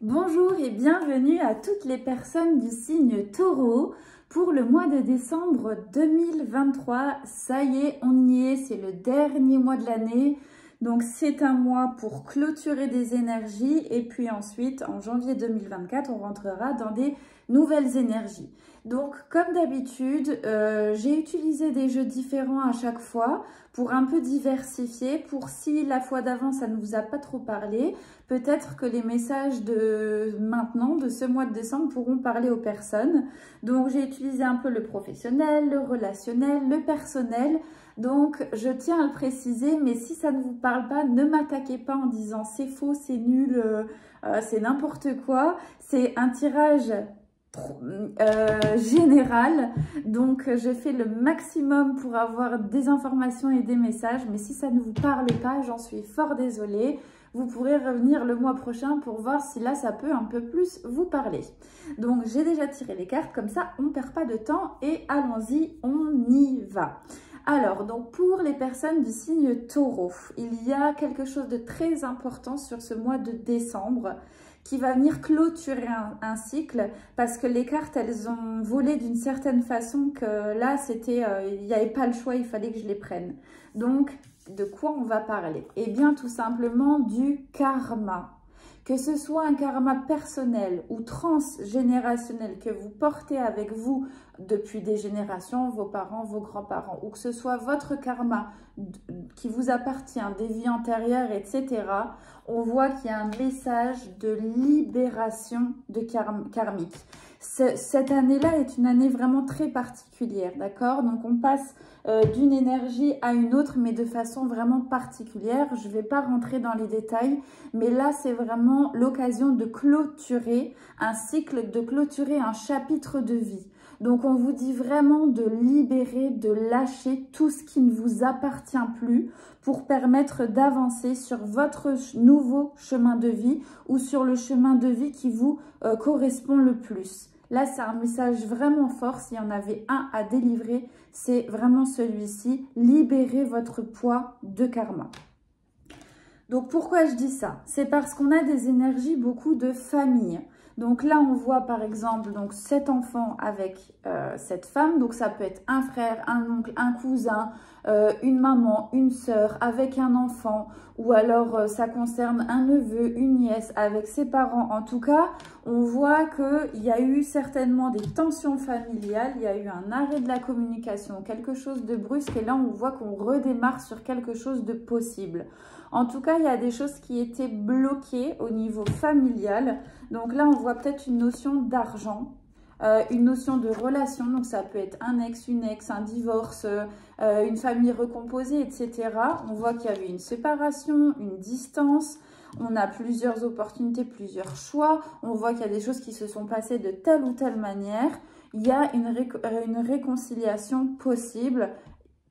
Bonjour et bienvenue à toutes les personnes du signe Taureau pour le mois de décembre 2023. Ça y est, on y est, c'est le dernier mois de l'année. Donc c'est un mois pour clôturer des énergies et puis ensuite en janvier 2024 on rentrera dans des nouvelles énergies. Donc comme d'habitude j'ai utilisé des jeux différents à chaque fois pour un peu diversifier, pour si la fois d'avant ça ne vous a pas trop parlé, peut-être que les messages de maintenant, de ce mois de décembre, pourront parler aux personnes. Donc j'ai utilisé un peu le professionnel, le relationnel, le personnel. Donc, je tiens à le préciser, mais si ça ne vous parle pas, ne m'attaquez pas en disant c'est faux, c'est nul, c'est n'importe quoi. C'est un tirage général, donc je fais le maximum pour avoir des informations et des messages, mais si ça ne vous parle pas, j'en suis fort désolée. Vous pourrez revenir le mois prochain pour voir si là ça peut un peu plus vous parler. Donc j'ai déjà tiré les cartes, comme ça on ne perd pas de temps et allons-y, on y va. Alors, donc pour les personnes du signe Taureau, il y a quelque chose de très important sur ce mois de décembre qui va venir clôturer un cycle parce que les cartes, elles ont volé d'une certaine façon que là, c'était, il n'y avait pas le choix, il fallait que je les prenne. Donc, de quoi on va parler? Eh bien, tout simplement du karma. Que ce soit un karma personnel ou transgénérationnel que vous portez avec vous depuis des générations, vos parents, vos grands-parents, ou que ce soit votre karma qui vous appartient, des vies antérieures, etc., on voit qu'il y a un message de libération de karmique. Cette année-là est une année vraiment très particulière, d'accord? Donc on passe d'une énergie à une autre, mais de façon vraiment particulière. Je ne vais pas rentrer dans les détails, mais là, c'est vraiment l'occasion de clôturer un cycle, de clôturer un chapitre de vie. Donc, on vous dit vraiment de libérer, de lâcher tout ce qui ne vous appartient plus pour permettre d'avancer sur votre nouveau chemin de vie ou sur le chemin de vie qui vous correspond le plus. Là, c'est un message vraiment fort. S'il y en avait un à délivrer, c'est vraiment celui-ci. Libérez votre poids de karma. Donc, pourquoi je dis ça? C'est parce qu'on a des énergies beaucoup de famille. Donc là, on voit par exemple donc, cet enfant avec cette femme. Donc ça peut être un frère, un oncle, un cousin, une maman, une sœur avec un enfant. Ou alors ça concerne un neveu, une nièce avec ses parents. En tout cas, on voit qu'il y a eu certainement des tensions familiales. Il y a eu un arrêt de la communication, quelque chose de brusque. Et là, on voit qu'on redémarre sur quelque chose de possible. En tout cas, il y a des choses qui étaient bloquées au niveau familial. Donc là, on voit peut-être une notion d'argent, une notion de relation. Donc ça peut être un ex, une ex, un divorce, une famille recomposée, etc. On voit qu'il y avait une séparation, une distance. On a plusieurs opportunités, plusieurs choix. On voit qu'il y a des choses qui se sont passées de telle ou telle manière. Il y a une réconciliation possible.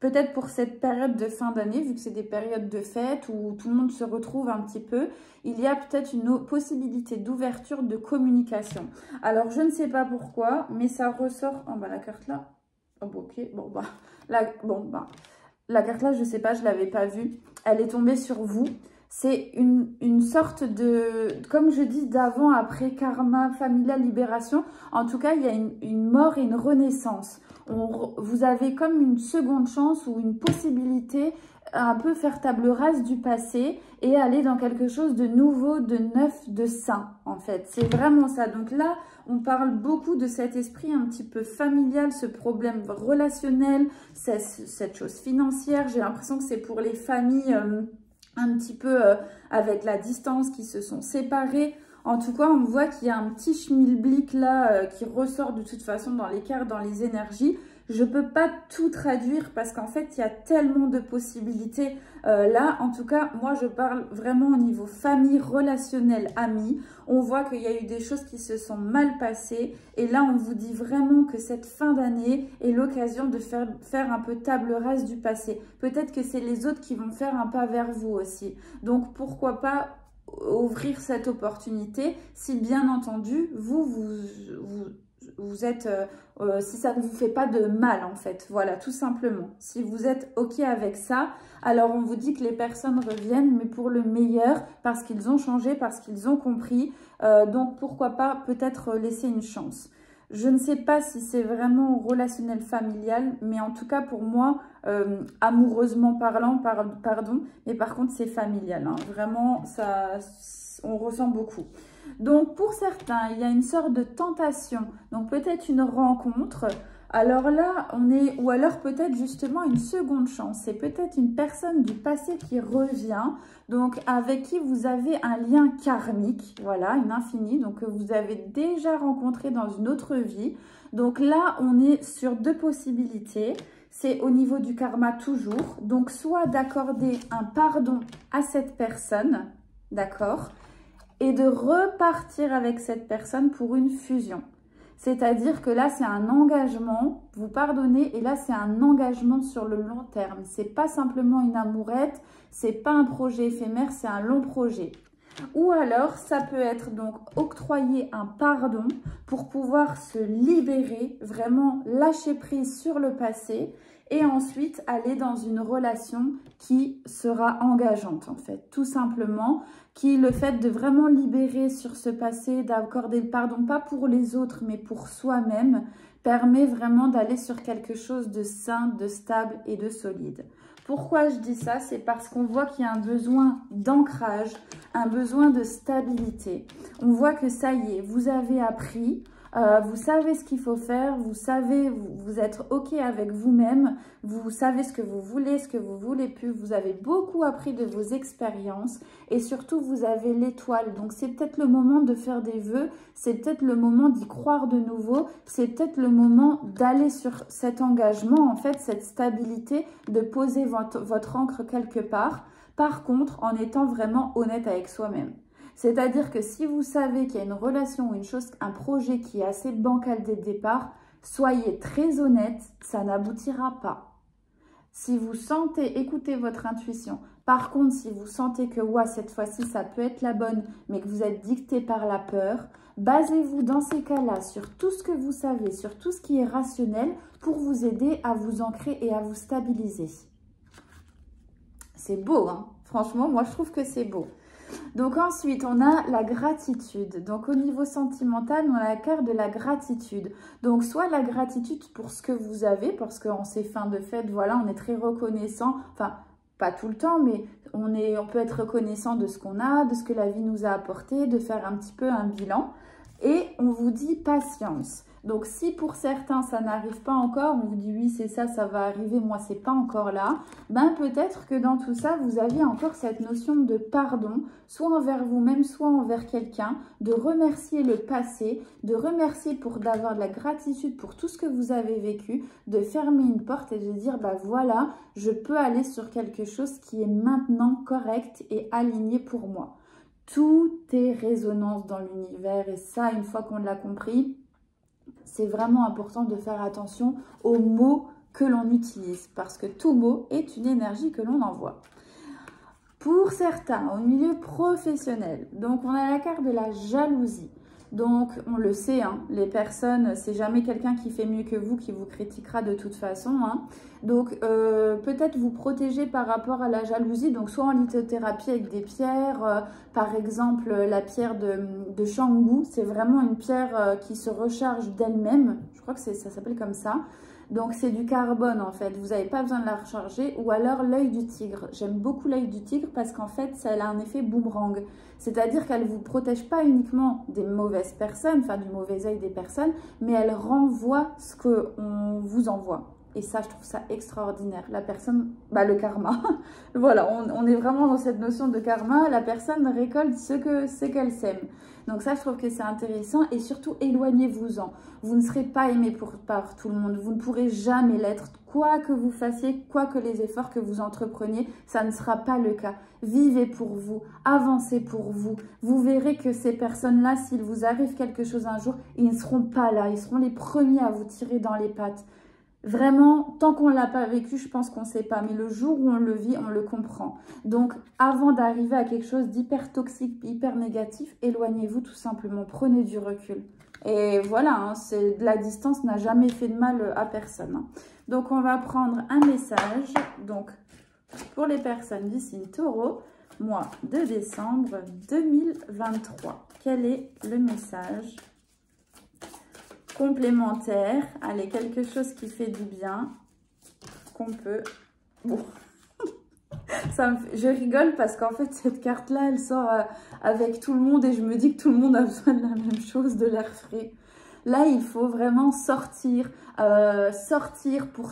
Peut-être pour cette période de fin d'année, vu que c'est des périodes de fête où tout le monde se retrouve un petit peu, il y a peut-être une possibilité d'ouverture de communication. Alors, je ne sais pas pourquoi, mais ça ressort... Oh, bah, la carte là... Oh, bah, ok, bon, bah... La carte là, je ne sais pas, je ne l'avais pas vue. Elle est tombée sur vous. C'est une sorte de... Comme je dis, d'avant, après, karma, familial, libération. En tout cas, il y a une mort et une renaissance. Vous avez comme une seconde chance ou une possibilité à un peu faire table rase du passé et aller dans quelque chose de nouveau, de neuf, de sain en fait. C'est vraiment ça. Donc là, on parle beaucoup de cet esprit un petit peu familial, ce problème relationnel, cette chose financière. J'ai l'impression que c'est pour les familles un petit peu avec la distance qui se sont séparées. En tout cas, on voit qu'il y a un petit schmilblick là qui ressort de toute façon dans les cartes, dans les énergies. Je ne peux pas tout traduire parce qu'en fait, il y a tellement de possibilités là. En tout cas, moi, je parle vraiment au niveau famille, relationnel, amis. On voit qu'il y a eu des choses qui se sont mal passées. Et là, on vous dit vraiment que cette fin d'année est l'occasion de faire un peu table rase du passé. Peut-être que c'est les autres qui vont faire un pas vers vous aussi. Donc, pourquoi pas ouvrir cette opportunité si bien entendu vous si ça ne vous fait pas de mal en fait, voilà, tout simplement. Si vous êtes OK avec ça, alors on vous dit que les personnes reviennent, mais pour le meilleur, parce qu'ils ont changé, parce qu'ils ont compris. Donc pourquoi pas peut-être laisser une chance. Je ne sais pas si c'est vraiment relationnel familial, mais en tout cas pour moi, amoureusement parlant, pardon, mais par contre c'est familial, hein. Vraiment, ça, on ressent beaucoup. Donc pour certains, il y a une sorte de tentation, donc peut-être une rencontre. Alors là, ou alors peut-être justement une seconde chance. C'est peut-être une personne du passé qui revient, donc avec qui vous avez un lien karmique, voilà, une infinie, donc que vous avez déjà rencontré dans une autre vie. Donc là, on est sur deux possibilités. C'est au niveau du karma toujours. Donc soit d'accorder un pardon à cette personne, d'accord, et de repartir avec cette personne pour une fusion. C'est-à-dire que là, c'est un engagement, vous pardonnez, et là, c'est un engagement sur le long terme. C'est pas simplement une amourette, c'est pas un projet éphémère, c'est un long projet. Ou alors, ça peut être donc octroyer un pardon pour pouvoir se libérer, vraiment lâcher prise sur le passé et ensuite aller dans une relation qui sera engageante en fait, tout simplement. Qui le fait de vraiment libérer sur ce passé, d'accorder le pardon, pas pour les autres, mais pour soi-même, permet vraiment d'aller sur quelque chose de sain, de stable et de solide. Pourquoi je dis ça? C'est parce qu'on voit qu'il y a un besoin d'ancrage, un besoin de stabilité. On voit que ça y est, vous avez appris, vous savez ce qu'il faut faire, vous savez, vous êtes OK avec vous-même, vous savez ce que vous voulez plus, vous avez beaucoup appris de vos expériences et surtout vous avez l'étoile. Donc c'est peut-être le moment de faire des vœux, c'est peut-être le moment d'y croire de nouveau, c'est peut-être le moment d'aller sur cet engagement, en fait, cette stabilité, de poser votre ancre quelque part. Par contre, en étant vraiment honnête avec soi-même. C'est-à-dire que si vous savez qu'il y a une relation ou une chose, un projet qui est assez bancal dès le départ, soyez très honnête, ça n'aboutira pas. Si vous sentez, écoutez votre intuition. Par contre, si vous sentez que ouais, cette fois-ci, ça peut être la bonne, mais que vous êtes dicté par la peur, basez-vous dans ces cas-là sur tout ce que vous savez, sur tout ce qui est rationnel pour vous aider à vous ancrer et à vous stabiliser. C'est beau, hein? Franchement, moi, je trouve que c'est beau. Donc ensuite, on a la gratitude. Donc au niveau sentimental, on a la carte de la gratitude. Donc soit la gratitude pour ce que vous avez, parce qu'en ces fins de fête, voilà, on est très reconnaissant. Enfin, pas tout le temps, mais on peut être reconnaissant de ce qu'on a, de ce que la vie nous a apporté, de faire un petit peu un bilan. Et on vous dit patience. Donc si pour certains ça n'arrive pas encore, on vous dit oui c'est ça, ça va arriver, moi c'est pas encore là, ben peut-être que dans tout ça vous aviez encore cette notion de pardon, soit envers vous-même, soit envers quelqu'un, de remercier le passé, de remercier d'avoir de la gratitude pour tout ce que vous avez vécu, de fermer une porte et de dire bah voilà, je peux aller sur quelque chose qui est maintenant correct et aligné pour moi. Tout est résonance dans l'univers et ça, une fois qu'on l'a compris, c'est vraiment important de faire attention aux mots que l'on utilise parce que tout mot est une énergie que l'on envoie. Pour certains, au milieu professionnel, donc on a la carte de la jalousie. Donc, on le sait, hein, les personnes, c'est jamais quelqu'un qui fait mieux que vous qui vous critiquera de toute façon. Hein. Donc, peut-être vous protéger par rapport à la jalousie. Donc, soit en lithothérapie avec des pierres, par exemple, la pierre de Shanggu. C'est vraiment une pierre qui se recharge d'elle-même. Je crois que ça s'appelle comme ça. Donc, c'est du carbone, en fait. Vous n'avez pas besoin de la recharger. Ou alors, l'œil du tigre. J'aime beaucoup l'œil du tigre parce qu'en fait, ça a un effet boomerang. C'est-à-dire qu'elle ne vous protège pas uniquement des mauvaises personnes, enfin, du mauvais œil des personnes, mais elle renvoie ce qu'on vous envoie. Et ça, je trouve ça extraordinaire. La personne, bah, le karma. Voilà, on est vraiment dans cette notion de karma. La personne récolte ce qu'elle sème. Donc ça, je trouve que c'est intéressant. Et surtout, éloignez-vous-en. Vous ne serez pas aimé par tout le monde. Vous ne pourrez jamais l'être. Quoi que vous fassiez, quoi que les efforts que vous entrepreniez, ça ne sera pas le cas. Vivez pour vous, avancez pour vous. Vous verrez que ces personnes-là, s'il vous arrive quelque chose un jour, ils ne seront pas là. Ils seront les premiers à vous tirer dans les pattes. Vraiment, tant qu'on ne l'a pas vécu, je pense qu'on ne sait pas. Mais le jour où on le vit, on le comprend. Donc, avant d'arriver à quelque chose d'hyper toxique, hyper négatif, éloignez-vous tout simplement. Prenez du recul. Et voilà, hein, la distance n'a jamais fait de mal à personne. Hein. Donc, on va prendre un message. Donc, pour les personnes du signe Taureau, mois de décembre 2023. Quel est le message complémentaire? Allez, quelque chose qui fait du bien, qu'on peut... Bon. Je rigole parce qu'en fait, cette carte-là, elle sort avec tout le monde et je me dis que tout le monde a besoin de la même chose, de l'air frais. Là, il faut vraiment sortir pour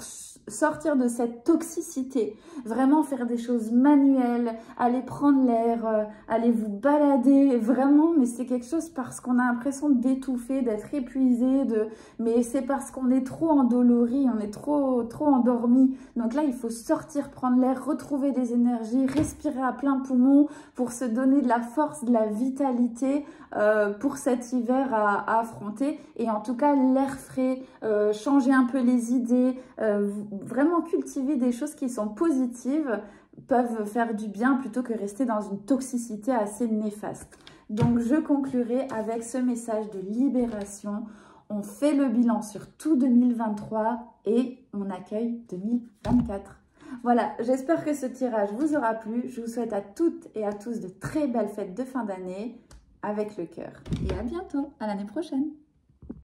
sortir de cette toxicité, vraiment faire des choses manuelles, aller prendre l'air, aller vous balader, vraiment, mais c'est quelque chose parce qu'on a l'impression d'étouffer, d'être épuisé, mais c'est parce qu'on est trop endolori, on est trop endormi. Donc là, il faut sortir, prendre l'air, retrouver des énergies, respirer à plein poumon pour se donner de la force, de la vitalité pour cet hiver à affronter. Et en tout cas, l'air frais, changer un peu les idées, vraiment cultiver des choses qui sont positives peuvent faire du bien plutôt que rester dans une toxicité assez néfaste. Donc, je conclurai avec ce message de libération. On fait le bilan sur tout 2023 et on accueille 2024. Voilà, j'espère que ce tirage vous aura plu. Je vous souhaite à toutes et à tous de très belles fêtes de fin d'année avec le cœur. Et à bientôt, à l'année prochaine.